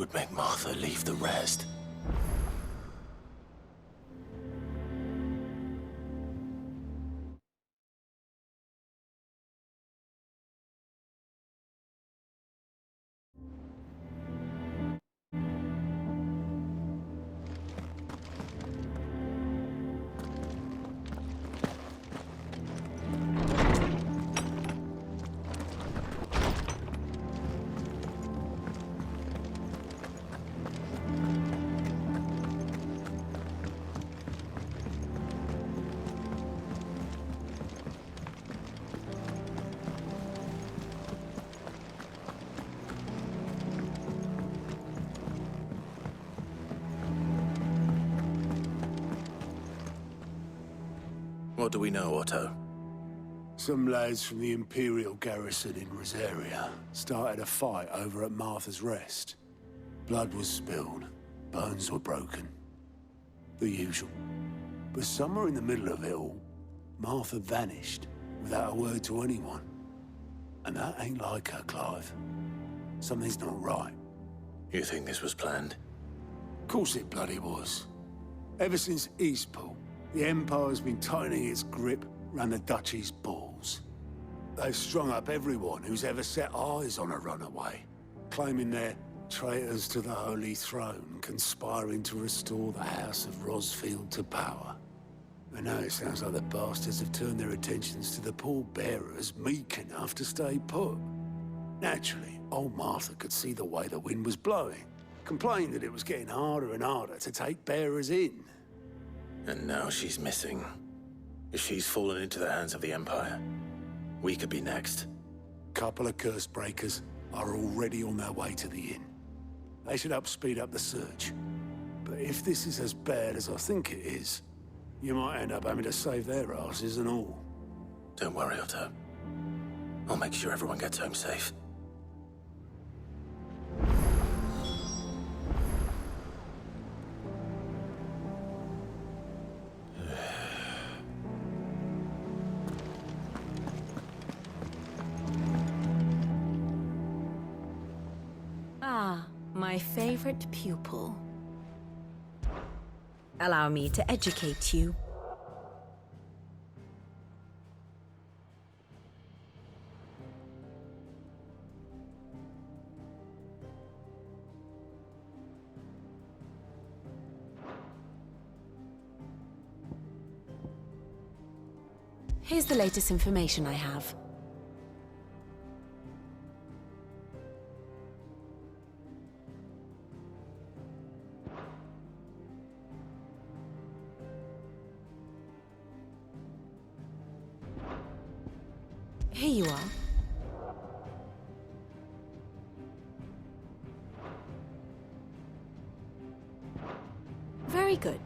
would make Martha leave the rest? What do we know, Otto? Some lads from the Imperial garrison in Rosaria started a fight over at Martha's Rest. Blood was spilled, bones were broken. The usual. But somewhere in the middle of it all, Martha vanished without a word to anyone. And that ain't like her, Clive. Something's not right. You think this was planned? Of course it bloody was. Ever since Eastpool, the Empire's been tightening its grip round the Duchy's balls. They've strung up everyone who's ever set eyes on a runaway, claiming they're traitors to the Holy Throne, conspiring to restore the House of Rosfield to power. And now it sounds like the bastards have turned their attentions to the pallbearers meek enough to stay put. Naturally, old Martha could see the way the wind was blowing, complained that it was getting harder and harder to take bearers in. And now she's missing. If she's fallen into the hands of the Empire, we could be next. Couple of curse breakers are already on their way to the inn. They should help speed up the search. But if this is as bad as I think it is, you might end up having to save their asses and all. Don't worry, Otto. I'll make sure everyone gets home safe. My favorite pupil. Allow me to educate you. Here's the latest information I have. Here you are. Very good.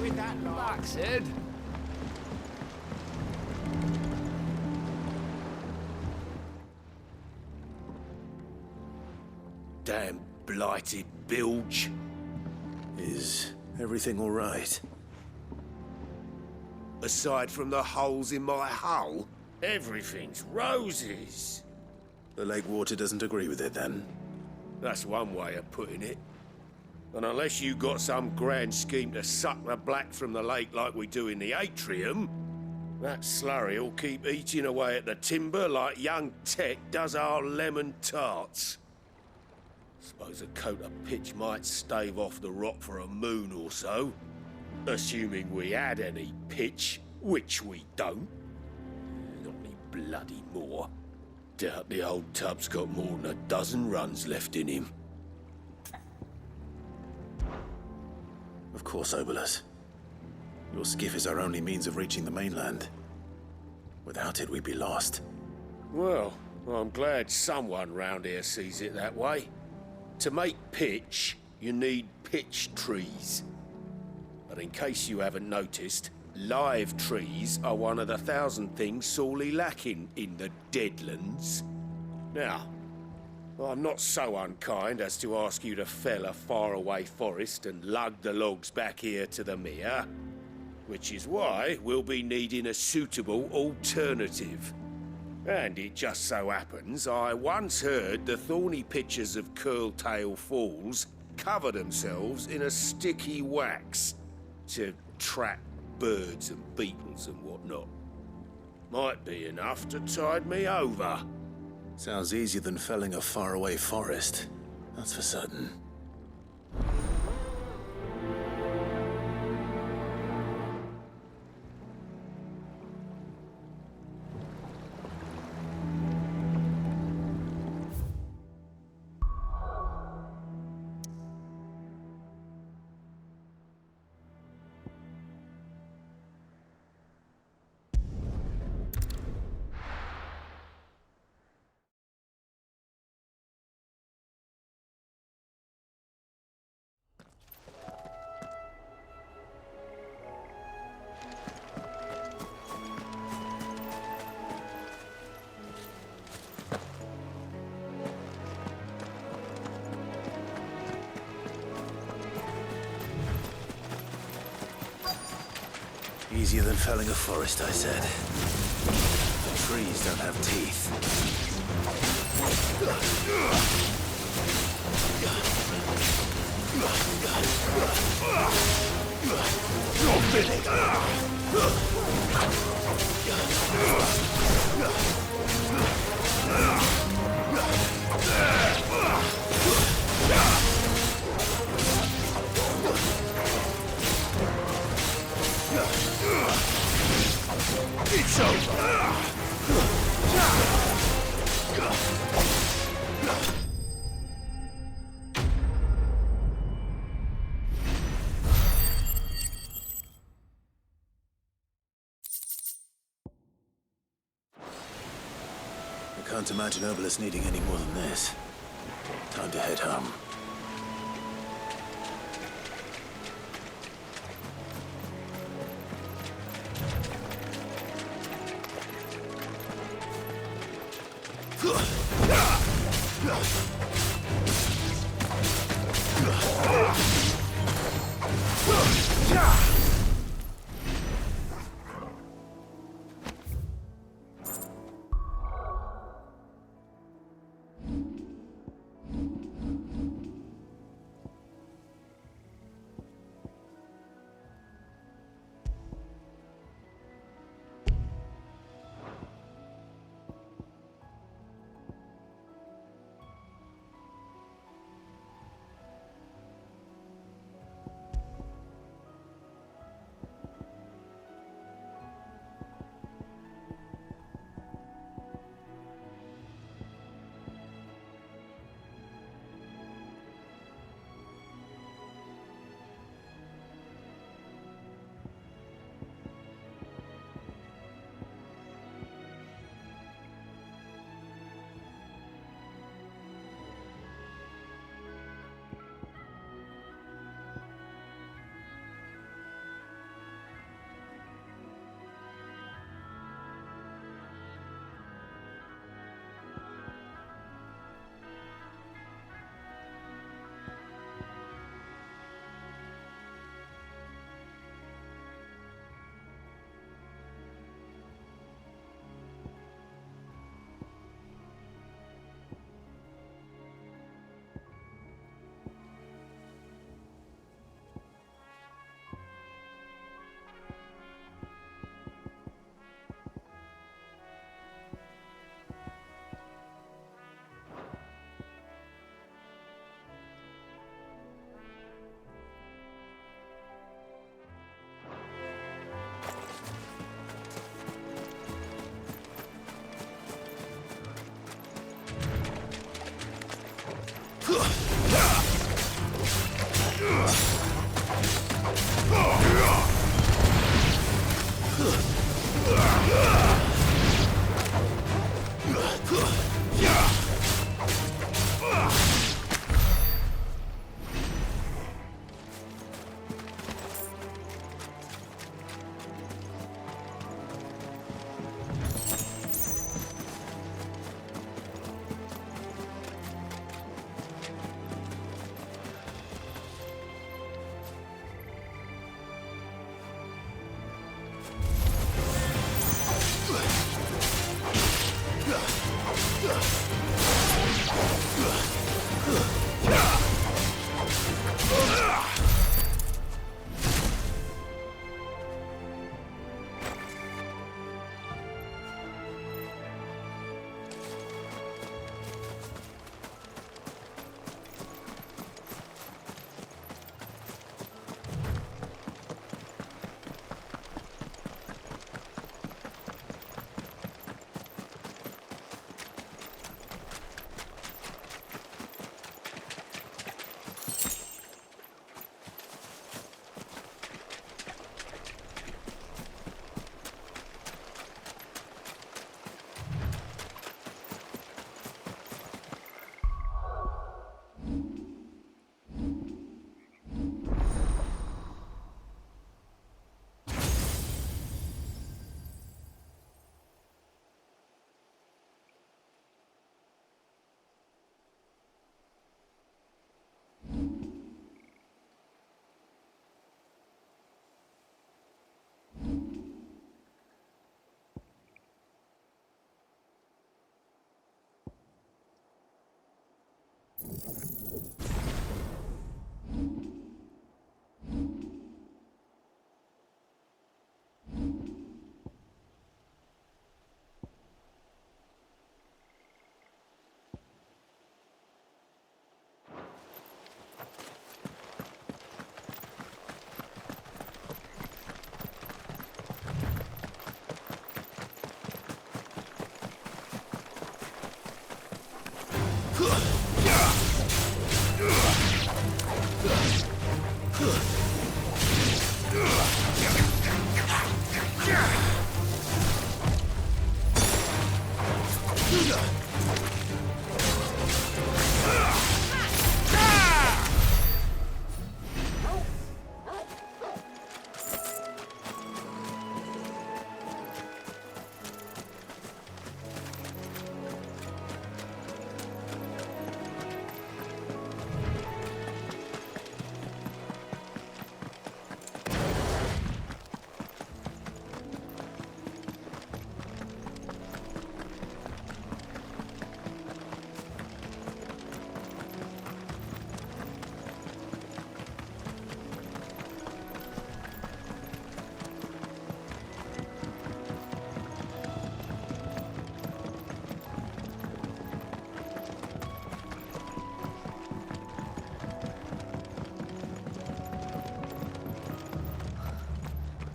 With that lock, Sid. Damn blighted bilge. Is everything all right? Aside from the holes in my hull, everything's roses. The lake water doesn't agree with it, then? That's one way of putting it. And unless you got some grand scheme to suck the black from the lake like we do in the atrium, that slurry'll keep eating away at the timber like young Tech does our lemon tarts. Suppose a coat of pitch might stave off the rot for a moon or so. Assuming we had any pitch, which we don't. Not any bloody more. Doubt the old tub's got more than a dozen runs left in him. Of course, Obolus. Your skiff is our only means of reaching the mainland. Without it, we'd be lost. Well, I'm glad someone round here sees it that way. To make pitch, you need pitch trees. But in case you haven't noticed, live trees are one of the 1,000 things sorely lacking in the Deadlands. Now, I'm not so unkind as to ask you to fell a faraway forest and lug the logs back here to the mere, which is why we'll be needing a suitable alternative. And it just so happens I once heard the thorny pitchers of Curltail Falls cover themselves in a sticky wax to trap birds and beetles and whatnot. Might be enough to tide me over. Sounds easier than felling a faraway forest. That's for certain. Easier than felling a forest, I said. The trees don't have teeth. You're It's over! I can't imagine Obolus needing any more than this. Time to head home.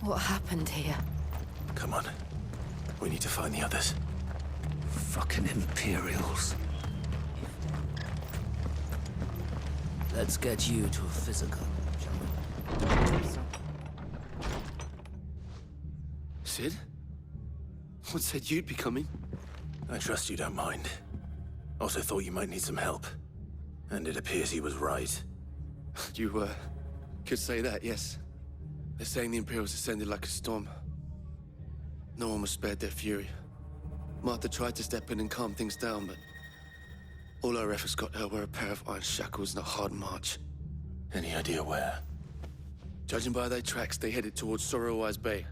What happened here? Come on. We need to find the others. Fucking Imperials. Let's get you to a physical, shall we? Sid? What said you'd be coming? I trust you don't mind. Also thought you might need some help. And it appears he was right. You, could say that, yes. They're saying the Imperials ascended like a storm. No one was spared their fury. Martha tried to step in and calm things down, but all our efforts got her were a pair of iron shackles and a hard march. Any idea where? Judging by their tracks, they headed towards Sorrowwise Bay.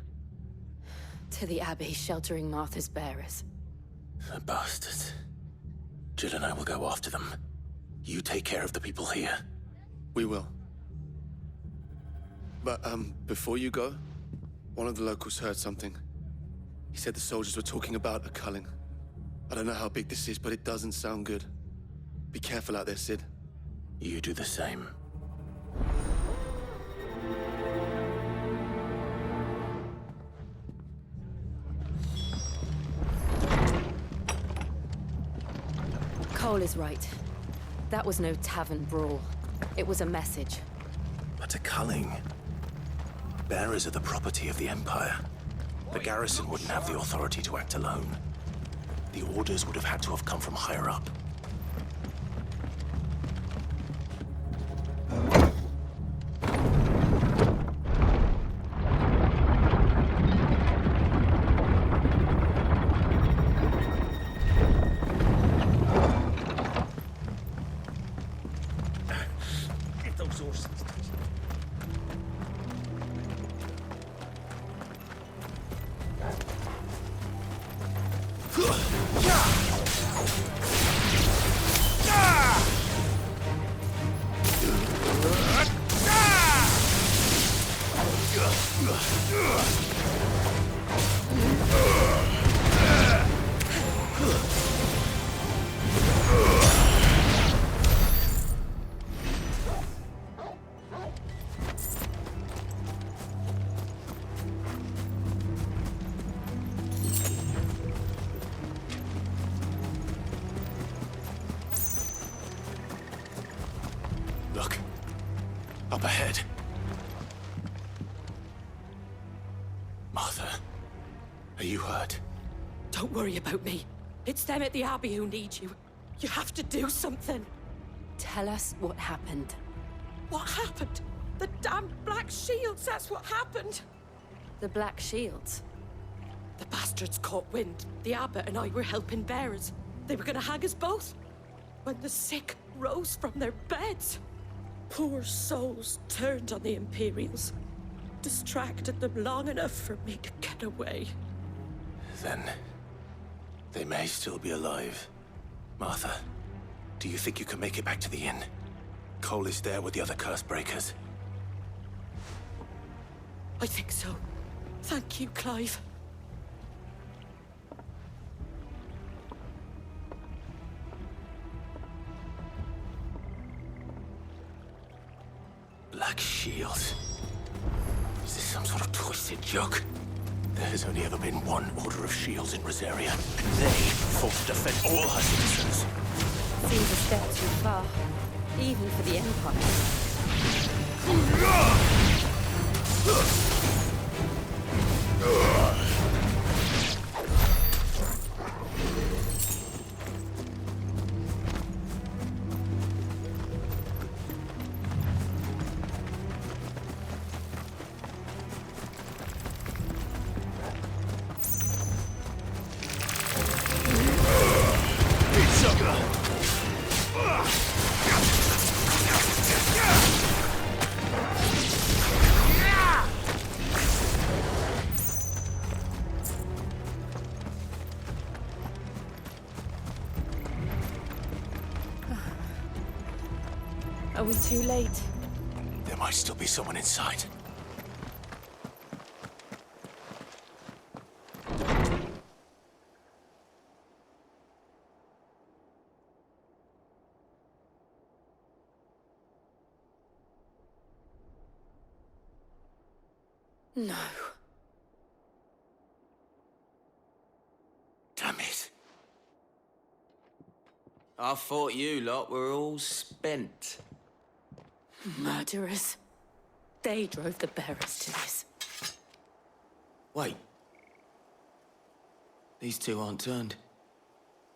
To the Abbey, sheltering Martha's bearers. The bastards. Jill and I will go after them. You take care of the people here. We will. But, before you go, one of the locals heard something. He said the soldiers were talking about a culling. I don't know how big this is, but it doesn't sound good. Be careful out there, Sid. You do the same. Cole is right. That was no tavern brawl. It was a message. But a culling. Bearers are the property of the Empire. The garrison wouldn't have the authority to act alone. The orders would have had to have come from higher up. Get those horses. Look. Up ahead. Martha, are you hurt? Don't worry about me. It's them at the Abbey who need you. You have to do something. Tell us what happened. What happened? The damn Black Shields, that's what happened. The Black Shields. The bastards caught wind. The Abbot and I were helping bearers. They were gonna hang us both. When the sick rose from their beds. Poor souls turned on the Imperials. Distracted them long enough for me to get away. Then, they may still be alive. Martha, Do you think you can make it back to the inn? Cole is there with the other curse breakers. I think so. Thank you, Clive. Black shields. Is this some sort of twisted joke? There has only ever been one Order of Shields in Rosaria, and they fought to defend all her citizens. Seems a step too far, even for the Empire. Are we too late? There might still be someone inside. No. Damn it. I thought you lot were all spent. Murderers. They drove the bearers to this. Wait. These two aren't turned.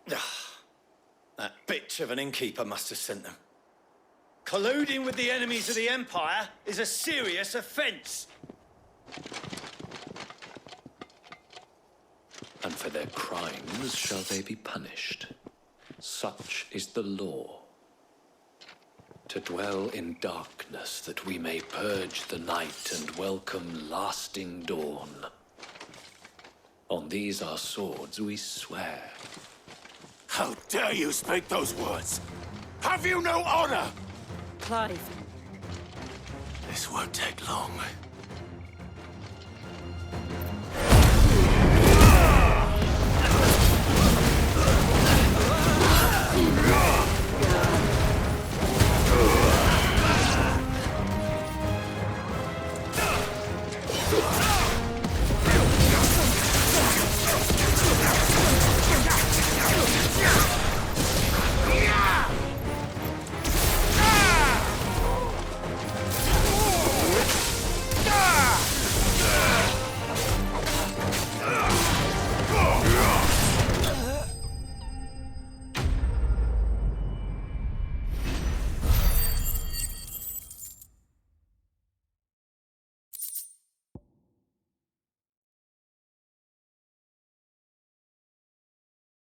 That bitch of an innkeeper must have sent them. Colluding with the enemies of the Empire is a serious offense. And for their crimes shall they be punished. Such is the law. To dwell in darkness that we may purge the night and welcome lasting dawn. On these our swords we swear. How dare you speak those words? Have you no honor? Clive. This won't take long.